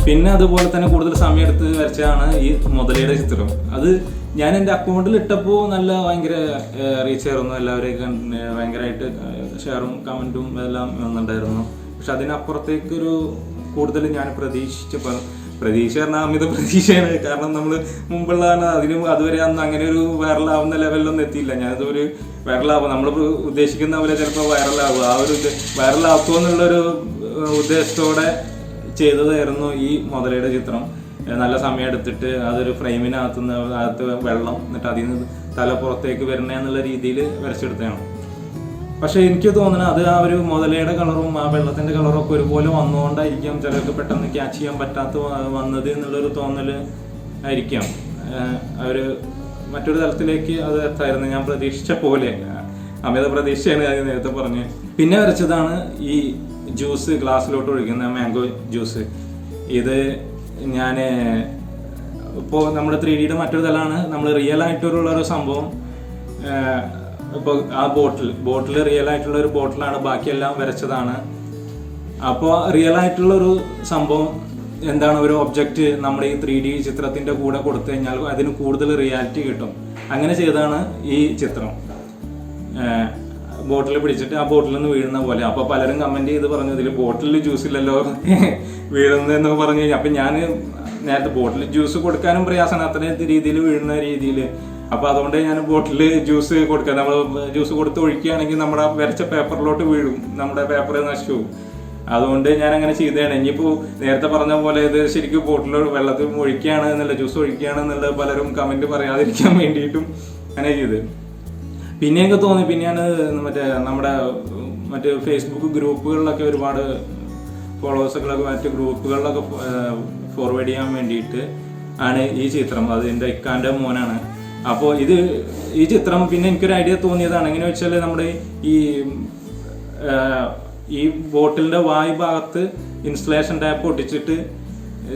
പിന്നെ അതുപോലെ തന്നെ കൂടുതൽ സമയം എടുത്ത് വരച്ചാണ് ഈ മുതലയുടെ ചിത്രം. അത് ഞാൻ എൻ്റെ അക്കൗണ്ടിൽ ഇട്ടപ്പോൾ ഭയങ്കര റീച്ച് ആയിരുന്നു, എല്ലാവരെയും ഭയങ്കരമായിട്ട് ഷെയറും കമൻറ്റും എല്ലാം വന്നിട്ടുണ്ടായിരുന്നു. പക്ഷെ അതിനപ്പുറത്തേക്കൊരു കൂടുതൽ ഞാൻ പ്രതീക്ഷ പറഞ്ഞാൽ അമിത പ്രതീക്ഷയാണ്. കാരണം നമ്മൾ മുമ്പുള്ളതാണ്, അതുവരെ അന്ന് അങ്ങനെ ഒരു വൈറലാവുന്ന ലെവലിലൊന്നും എത്തിയില്ല. ഞാനതൊരു വൈറലാവും, നമ്മൾ ഉദ്ദേശിക്കുന്ന പോലെ ചിലപ്പോൾ വൈറലാവും, ആ ഒരു വൈറലാക്കുമോ എന്നുള്ളൊരു ഉദ്ദേശത്തോടെ ചെയ്തതായിരുന്നു ഈ മുതലയുടെ ചിത്രം. നല്ല സമയം എടുത്തിട്ട് അതൊരു ഫ്രെയിമിനകത്ത് വെള്ളം, എന്നിട്ട് അതിൽ നിന്ന് തല പുറത്തേക്ക് വരണേ എന്നുള്ള രീതിയിൽ വരച്ചെടുത്തതാണ്. പക്ഷെ എനിക്ക് തോന്നുന്നത് അത് ആ ഒരു മുതലയുടെ കളറും ആ വെള്ളത്തിന്റെ കളറും ഒക്കെ ഒരുപോലെ വന്നുകൊണ്ടായിരിക്കാം ചിലർക്ക് പെട്ടെന്ന് ക്യാച്ച് ചെയ്യാൻ പറ്റാത്ത വന്നത് എന്നുള്ളൊരു തോന്നൽ ആയിരിക്കാം. ഒരു മറ്റൊരു തലത്തിലേക്ക് അത് എത്തായിരുന്നു, ഞാൻ പ്രതീക്ഷിച്ച പോലെ. അമിത പ്രതീക്ഷയാണ് അത് നേരത്തെ പറഞ്ഞ്. പിന്നെ വരച്ചതാണ് ഈ ജ്യൂസ്, ഗ്ലാസ്സിലോട്ട് ഒഴിക്കുന്ന മാംഗോ ജ്യൂസ്. ഇത് ഞാൻ ഇപ്പോൾ നമ്മുടെ 3Dയുടെ മറ്റൊരു തലമാണ്. നമ്മൾ റിയൽ ആയിട്ടുള്ളൊരു സംഭവം, ഇപ്പോൾ ആ ബോട്ടിൽ റിയൽ ആയിട്ടുള്ള ഒരു ബോട്ടിലാണ്, ബാക്കിയെല്ലാം വരച്ചതാണ്. അപ്പോൾ റിയൽ ആയിട്ടുള്ളൊരു സംഭവം എന്താണ്, ഒരു ഒബ്ജക്റ്റ് നമ്മുടെ ഈ 3D ചിത്രത്തിൻ്റെ കൂടെ കൊടുത്തു കഴിഞ്ഞാൽ അതിന് കൂടുതൽ റിയാലിറ്റി കിട്ടും. അങ്ങനെ ചെയ്താണ് ഈ ചിത്രം. ബോട്ടിൽ പിടിച്ചിട്ട് ആ ബോട്ടിൽ നിന്ന് വീഴുന്ന പോലെ. അപ്പോൾ പലരും കമൻറ്റ് ചെയ്ത് പറഞ്ഞു, ഇതിൽ ബോട്ടിൽ ജ്യൂസ് ഇല്ലല്ലോ വീഴുന്നതെന്ന് പറഞ്ഞു കഴിഞ്ഞാൽ. അപ്പം ഞാൻ നേരത്തെ ബോട്ടിൽ ജ്യൂസ് കൊടുക്കാനും പ്രയാസമാണ്, അത്ര രീതിയിൽ വീഴുന്ന രീതിയിൽ. അപ്പോൾ അതുകൊണ്ട് ഞാൻ ബോട്ടിൽ ജ്യൂസ് കൊടുക്കുക, നമ്മൾ ജ്യൂസ് കൊടുത്ത് ഒഴിക്കുകയാണെങ്കിൽ നമ്മുടെ വരച്ച പേപ്പറിലോട്ട് വീഴും, നമ്മുടെ പേപ്പർ നശിച്ചു പോകും. അതുകൊണ്ട് ഞാൻ അങ്ങനെ ചെയ്തതാണ്. ഇനിയിപ്പോൾ നേരത്തെ പറഞ്ഞ പോലെ ഇത് ശരിക്കും ബോട്ടിൽ വെള്ളത്തിൽ ഒഴിക്കുകയാണ് എന്നുള്ള, ജ്യൂസ് ഒഴിക്കുകയാണ് എന്നുള്ളത് പലരും കമൻറ്റ് പറയാതിരിക്കാൻ വേണ്ടിയിട്ടും അങ്ങനെ ചെയ്ത്. പിന്നെ എനിക്ക് തോന്നി, പിന്നെയാണ് മറ്റേ ഫേസ്ബുക്ക് ഗ്രൂപ്പുകളിലൊക്കെ ഒരുപാട് ഫോളോവേഴ്സുകളൊക്കെ മറ്റ് ഗ്രൂപ്പുകളിലൊക്കെ ഫോർവേഡ് ചെയ്യാൻ വേണ്ടിയിട്ട് ആണ് ഈ ചിത്രം. അത് എൻ്റെ ഇക്കാൻ്റെ മോനാണ്. അപ്പോൾ ഈ ചിത്രം പിന്നെ എനിക്കൊരു ഐഡിയ തോന്നിയതാണ്. എങ്ങനെ വെച്ചാൽ നമ്മുടെ ഈ ബോട്ടിലിൻ്റെ വായു ഭാഗത്ത് ഇൻസുലേഷൻ ടാപ്പ് ഒട്ടിച്ചിട്ട്,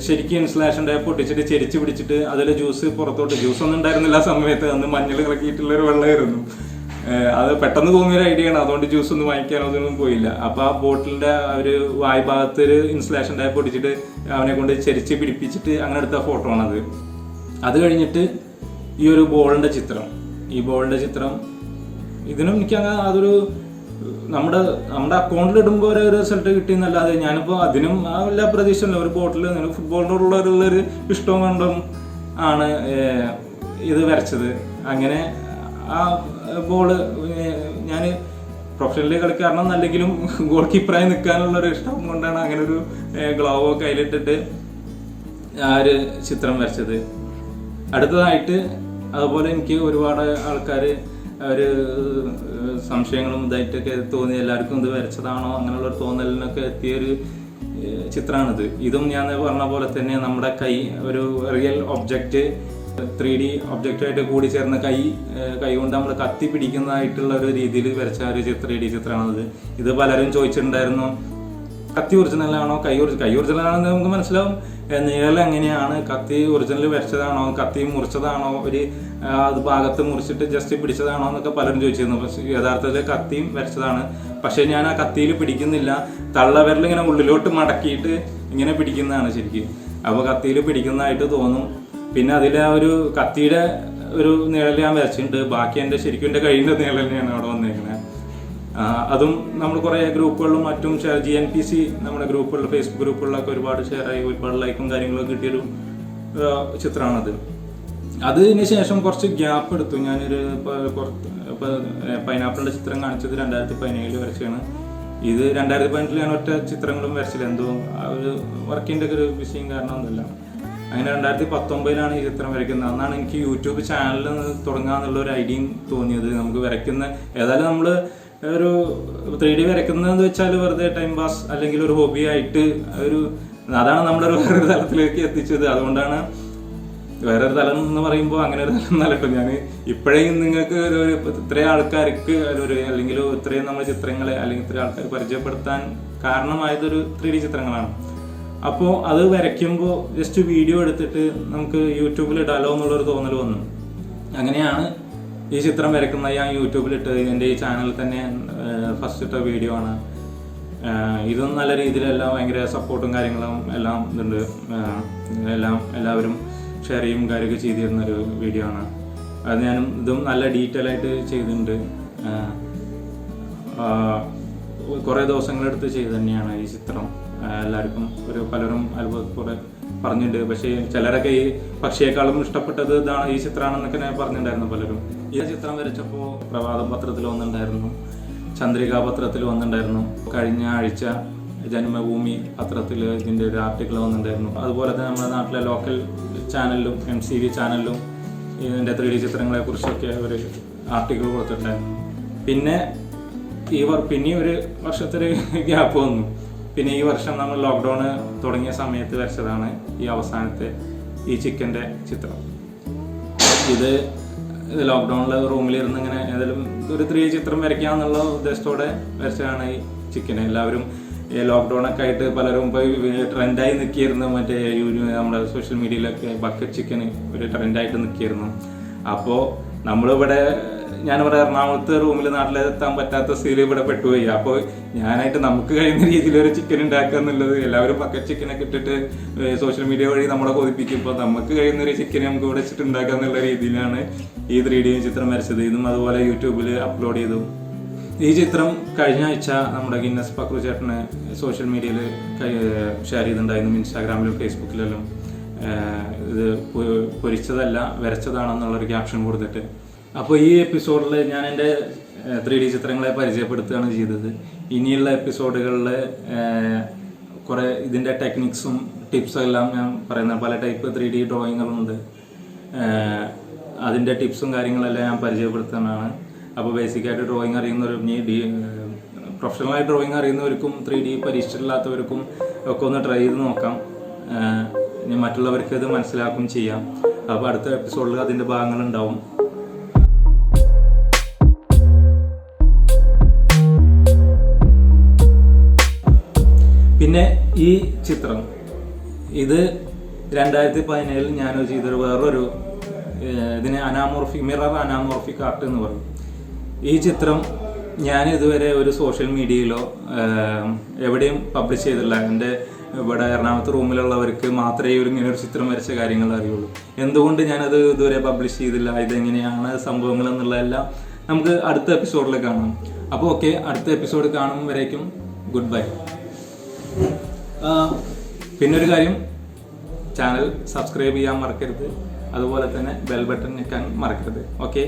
ശരിക്കും ഇൻസുലേഷൻ ടാപ്പ് ഒട്ടിച്ചിട്ട് ചെരിച്ച് പിടിച്ചിട്ട് അതിൽ ജ്യൂസ് പുറത്തോട്ട്, ജ്യൂസൊന്നും ഉണ്ടായിരുന്നില്ല ആ സമയത്ത്, അന്ന് മഞ്ഞൾ കലക്കിയിട്ടുള്ളൊരു വെള്ളമായിരുന്നു. അത് പെട്ടെന്ന് തോന്നിയൊരു ഐഡിയ ആണ്, അതുകൊണ്ട് ജ്യൂസ് ഒന്നും വാങ്ങിക്കാനോ അതൊന്നും പോയില്ല. അപ്പോൾ ആ ബോട്ടിലിൻ്റെ ഒരു വായു ഭാഗത്ത് ഒരു ഇൻസുലേഷൻ ടാപ്പ് ഒട്ടിച്ചിട്ട് അവനെ കൊണ്ട് ചെരിച്ച് പിടിപ്പിച്ചിട്ട് അങ്ങനെ എടുത്ത ഫോട്ടോ ആണത്. അത് കഴിഞ്ഞിട്ട് ഈ ഒരു ബോളിൻ്റെ ചിത്രം ഇതിനും എനിക്ക് അങ്ങനെ അതൊരു നമ്മുടെ അക്കൗണ്ടിൽ ഇടുമ്പോൾ ഒരു റിസൾട്ട് കിട്ടിയെന്നല്ലാതെ ഞാനിപ്പോൾ അതിനും ആ എല്ലാ പ്രതീക്ഷയില്ല. ഒരു ബോട്ടിൽ ഫുട്ബോളിനോടുള്ളൊരു ഇഷ്ടവും കൊണ്ടും ആണ് ഇത് വരച്ചത്. അങ്ങനെ ആ ബോള് ഞാൻ പ്രൊഫഷണലി കളിക്കാരണം എന്നല്ലെങ്കിലും ഗോൾ കീപ്പറായി നിൽക്കാനുള്ളൊരു ഇഷ്ടം കൊണ്ടാണ് അങ്ങനെ ഒരു ഗ്ലൗവോ കയ്യിലിട്ടിട്ട് ആ ഒരു ചിത്രം വരച്ചത്. അടുത്തതായിട്ട് അതുപോലെ എനിക്ക് ഒരുപാട് ആൾക്കാർ ഒരു സംശയങ്ങളും ഇതായിട്ടൊക്കെ തോന്നി, എല്ലാവർക്കും ഇത് വരച്ചതാണോ അങ്ങനെയുള്ളൊരു തോന്നലിനൊക്കെ എത്തിയൊരു ചിത്രമാണിത്. ഇതും ഞാൻ പറഞ്ഞ പോലെ തന്നെ നമ്മുടെ കൈ ഒരു റിയൽ ഒബ്ജക്റ്റ് 3D ഒബ്ജക്റ്റായിട്ട് കൂടി ചേർന്ന കൈ കൊണ്ട് നമ്മൾ കത്തി പിടിക്കുന്നതായിട്ടുള്ള ഒരു രീതിയിൽ വരച്ച ഒരു 3D ചിത്രമാണിത്. ഇത് പലരും ചോദിച്ചിട്ടുണ്ടായിരുന്നു, കത്തി ഒറിജിനലാണോ, കൈ ഒറിജിനലാണെന്ന് നമുക്ക് മനസ്സിലാവും, നീളം എങ്ങനെയാണ്, കത്തി ഒറിജിനൽ വരച്ചതാണോ, കത്തി മുറിച്ചതാണോ, അത് ഭാഗത്ത് മുറിച്ചിട്ട് ജസ്റ്റ് പിടിച്ചതാണോ എന്നൊക്കെ പലരും ചോദിച്ചിരുന്നു. പക്ഷേ യഥാർത്ഥത്തിൽ കത്തിയും വരച്ചതാണ്. പക്ഷേ ഞാൻ ആ കത്തിയിൽ പിടിക്കുന്നില്ല, തള്ളവിരൽ ഇങ്ങനെ ഉള്ളിലോട്ട് മടക്കിയിട്ട് ഇങ്ങനെ പിടിക്കുന്നതാണ് ശരിക്കും. അപ്പോൾ കത്തിയിൽ പിടിക്കുന്നതായിട്ട് തോന്നും. പിന്നെ അതിൽ ആ ഒരു കത്തിയുടെ ഒരു നിഴൽ ഞാൻ വരച്ചിട്ടുണ്ട്. ബാക്കി ശരിക്കും എൻ്റെ കയ്യിൻ്റെ നിഴൽ തന്നെയാണ് അവിടെ വന്നേക്കുന്നത്. അതും നമ്മൾ കുറേ ഗ്രൂപ്പുകളിലും മറ്റും ഷെയർ, GNPC നമ്മുടെ ഗ്രൂപ്പുകളിൽ, ഫേസ്ബുക്ക് ഗ്രൂപ്പുകളിലൊക്കെ ഒരുപാട് ഷെയറായി, ഒരുപാട് ലൈക്കും കാര്യങ്ങളൊക്കെ കിട്ടിയൊരു ചിത്രമാണത്. അതിന് ശേഷം കുറച്ച് ഗ്യാപ്പ് എടുത്തു. ഞാനൊരു ഇപ്പോൾ പൈനാപ്പിളിൻ്റെ ചിത്രം കാണിച്ചത് 2017 വരച്ചാണ്. ഇത് 2018 ഞാൻ ഒറ്റ ചിത്രങ്ങളും വരച്ചില്ല, എന്തോ ആ ഒരു വർക്കിൻ്റെ ഒക്കെ ഒരു വിഷയം കാരണമൊന്നുമില്ല. അങ്ങനെ 2019 ഈ ചിത്രം വരയ്ക്കുന്നത്. അന്നാണ് എനിക്ക് യൂട്യൂബ് ചാനലിൽ തുടങ്ങാമെന്നുള്ളൊരു ഐഡിയയും തോന്നിയത്. നമുക്ക് വരയ്ക്കുന്ന ഏതായാലും നമ്മൾ ഒരു 3D വരയ്ക്കുന്നതെന്ന് വെച്ചാൽ വെറുതെ ടൈം പാസ് അല്ലെങ്കിൽ ഒരു ഹോബി ആയിട്ട് അതാണ് നമ്മുടെ വേറൊരു തലത്തിലേക്ക് എത്തിച്ചത്. അതുകൊണ്ടാണ് വേറൊരു തലം എന്ന് പറയുമ്പോൾ അങ്ങനെ ഒരു തലം എന്നല്ല. ഞാൻ ഇപ്പോഴേയും നിങ്ങൾക്ക് ഇത്രയും ആൾക്കാർക്ക് അല്ലെങ്കിൽ ഇത്രയും നമ്മുടെ ചിത്രങ്ങളെ അല്ലെങ്കിൽ ഇത്രയും ആൾക്കാർ പരിചയപ്പെടുത്താൻ കാരണമായതൊരു 3D ചിത്രങ്ങളാണ്. അപ്പോൾ അത് വരയ്ക്കുമ്പോൾ ജസ്റ്റ് വീഡിയോ എടുത്തിട്ട് നമുക്ക് യൂട്യൂബിൽ ഇടാലോ എന്നുള്ളൊരു തോന്നൽ വന്നു. അങ്ങനെയാണ് ഈ ചിത്രം വരയ്ക്കുന്നത് ഞാൻ യൂട്യൂബിലിട്ട്. എൻ്റെ ഈ ചാനലിൽ തന്നെ ഫസ്റ്റ് ഇട്ട വീഡിയോ ആണ്. ഇതും നല്ല രീതിയിലെല്ലാം ഭയങ്കര സപ്പോർട്ടും കാര്യങ്ങളും എല്ലാം ഇതുണ്ട്. എല്ലാവരും ഷെയർ ചെയ്യും കാര്യമൊക്കെ ചെയ്തിരുന്നൊരു വീഡിയോ ആണ് അത്. ഞാനും ഇതും നല്ല ഡീറ്റെയിൽ ആയിട്ട് ചെയ്തിട്ടുണ്ട്. കുറേ ദിവസങ്ങളെടുത്ത് ചെയ്ത് തന്നെയാണ് ഈ ചിത്രം. എല്ലാവർക്കും പലരും അത്ഭുതത്തോടെ പറഞ്ഞിട്ടുണ്ട്. പക്ഷേ ചിലരൊക്കെ ഈ പക്ഷിയേക്കാളും ഇഷ്ടപ്പെട്ടത് ഈ ചിത്രമാണെന്നൊക്കെ ഞാൻ പറഞ്ഞിട്ടുണ്ടായിരുന്നു പലരും. ഈ ചിത്രം വരച്ചപ്പോൾ പ്രഭാതം പത്രത്തിൽ വന്നിട്ടുണ്ടായിരുന്നു, ചന്ദ്രിക പത്രത്തിൽ വന്നിട്ടുണ്ടായിരുന്നു, കഴിഞ്ഞ ആഴ്ച ജന്മഭൂമി പത്രത്തിൽ ഇതിൻ്റെ ഒരു ആർട്ടിക്കിൾ വന്നിട്ടുണ്ടായിരുന്നു. അതുപോലെ തന്നെ നമ്മുടെ നാട്ടിലെ ലോക്കൽ ചാനലിലും MCV ചാനലിലും ഇതിൻ്റെ 3D ചിത്രങ്ങളെ കുറിച്ചൊക്കെ ഒരു ആർട്ടിക്കിൾ കൊടുത്തിട്ടുണ്ടായിരുന്നു. പിന്നെ ഒരു വർഷത്തൊരു ഗ്യാപ്പ് വന്നു. പിന്നെ ഈ വർഷം നമ്മൾ ലോക്ക്ഡൗൺ തുടങ്ങിയ സമയത്ത് വരച്ചതാണ് ഈ അവസാനത്തെ ഈ ചിക്കൻ്റെ ചിത്രം. ഇത് ലോക്ക്ഡൗണിൽ റൂമിലിരുന്ന് ഇങ്ങനെ ഏതായാലും ഒരു 3D ചിത്രം വരയ്ക്കാമെന്നുള്ള ഉദ്ദേശത്തോടെ വരച്ചതാണ് ഈ ചിക്കന്. എല്ലാവരും ലോക്ക്ഡൗൺ ഒക്കെ ആയിട്ട് പലരും ഇപ്പോൾ ട്രെൻഡായി നിൽക്കിയിരുന്നു. മറ്റേ നമ്മുടെ സോഷ്യൽ മീഡിയയിലൊക്കെ ബക്കറ്റ് ചിക്കന് ഒരു ട്രെൻഡായിട്ട് നിൽക്കിയിരുന്നു. അപ്പോൾ നമ്മളിവിടെ ഞാനിവിടെ എറണാകുളത്ത് റൂമിൽ നാട്ടിലെത്താൻ പറ്റാത്ത സ്ഥിതിയിൽ ഇവിടെ പെട്ടുപോയി. അപ്പോൾ ഞാനായിട്ട് നമുക്ക് കഴിയുന്ന രീതിയിലൊരു ചിക്കൻ ഉണ്ടാക്കുക എന്നുള്ളത്, എല്ലാവരും ബക്കറ്റ് ചിക്കനൊക്കെ ഇട്ടിട്ട് സോഷ്യൽ മീഡിയ വഴി നമ്മളെ കൊതിപ്പിക്കും. ഇപ്പോൾ നമുക്ക് കഴിയുന്നൊരു ചിക്കൻ നമുക്ക് ഇവിടെ വെച്ചിട്ട് ഉണ്ടാക്കുക എന്നുള്ള രീതിയിലാണ് ഈ 3D ചിത്രം വരച്ചത്. ഇതും അതുപോലെ യൂട്യൂബിൽ അപ്ലോഡ് ചെയ്തു. ഈ ചിത്രം കഴിഞ്ഞ ആഴ്ച നമ്മുടെ ഗിന്നസ് പക്രു ചേട്ടന് സോഷ്യൽ മീഡിയയിൽ ഷെയർ ചെയ്തിട്ടുണ്ടായിരുന്നു, ഇൻസ്റ്റാഗ്രാമിലും ഫേസ്ബുക്കിലെല്ലാം. ഇത് പൊരിച്ചതല്ല വരച്ചതാണെന്നുള്ളൊരു ക്യാപ്ഷൻ കൊടുത്തിട്ട്. അപ്പോൾ ഈ എപ്പിസോഡിൽ ഞാൻ എൻ്റെ 3D ചിത്രങ്ങളെ പരിചയപ്പെടുത്തുകയാണ് ചെയ്തത്. ഇനിയുള്ള എപ്പിസോഡുകളിൽ കുറേ ഇതിൻ്റെ ടെക്നിക്സും ടിപ്സും എല്ലാം ഞാൻ പറയുന്ന പല ടൈപ്പ് 3D ഡ്രോയിങ്ങുകളുണ്ട്. അതിൻ്റെ ടിപ്സും കാര്യങ്ങളെല്ലാം ഞാൻ പരിചയപ്പെടുത്തുന്നതാണ്. അപ്പോൾ ബേസിക്കായിട്ട് ഡ്രോയിങ് അറിയുന്നവരും പ്രൊഫഷണലായി ഡ്രോയിങ് അറിയുന്നവർക്കും 3D പരിചയമില്ലാത്തവർക്കും ഒക്കെ ഒന്ന് ട്രൈ ചെയ്ത് നോക്കാം. ഇനി മറ്റുള്ളവർക്ക് ഇത് മനസ്സിലാക്കുകയും ചെയ്യാം. അപ്പോൾ അടുത്ത എപ്പിസോഡിൽ അതിൻ്റെ ഭാഗങ്ങളുണ്ടാവും. പിന്നെ ഈ ചിത്രം ഇത് 2017 ഞാൻ ചെയ്തൊരു വേറൊരു ഇതിന് മിറർ അനാമോർഫിക് ആർട്ട് എന്ന് പറയും. ഈ ചിത്രം ഞാൻ ഇതുവരെ ഒരു സോഷ്യൽ മീഡിയയിലോ എവിടെയും പബ്ലിഷ് ചെയ്തിട്ടില്ല. എൻ്റെ ഇവിടെ എറണാകുളത്ത് റൂമിലുള്ളവർക്ക് മാത്രമേ ഇങ്ങനെ ഒരു ചിത്രം വരച്ച കാര്യങ്ങൾ അറിയുള്ളൂ. എന്തുകൊണ്ട് ഞാനത് ഇതുവരെ പബ്ലിഷ് ചെയ്തില്ല, ഇതെങ്ങനെയാണ് സംഭവങ്ങൾ എന്നുള്ളതെല്ലാം നമുക്ക് അടുത്ത എപ്പിസോഡിൽ കാണാം. അപ്പോൾ ഓക്കെ, അടുത്ത എപ്പിസോഡ് കാണുമ്പോഴേക്കും ഗുഡ് ബൈ. പിന്നൊരു കാര്യം, ചാനൽ സബ്സ്ക്രൈബ് ചെയ്യാൻ മറക്കരുത്. അതുപോലെ തന്നെ ബെൽ ബട്ടൺ ഞെക്കാൻ മറക്കരുത്. ഓക്കെ.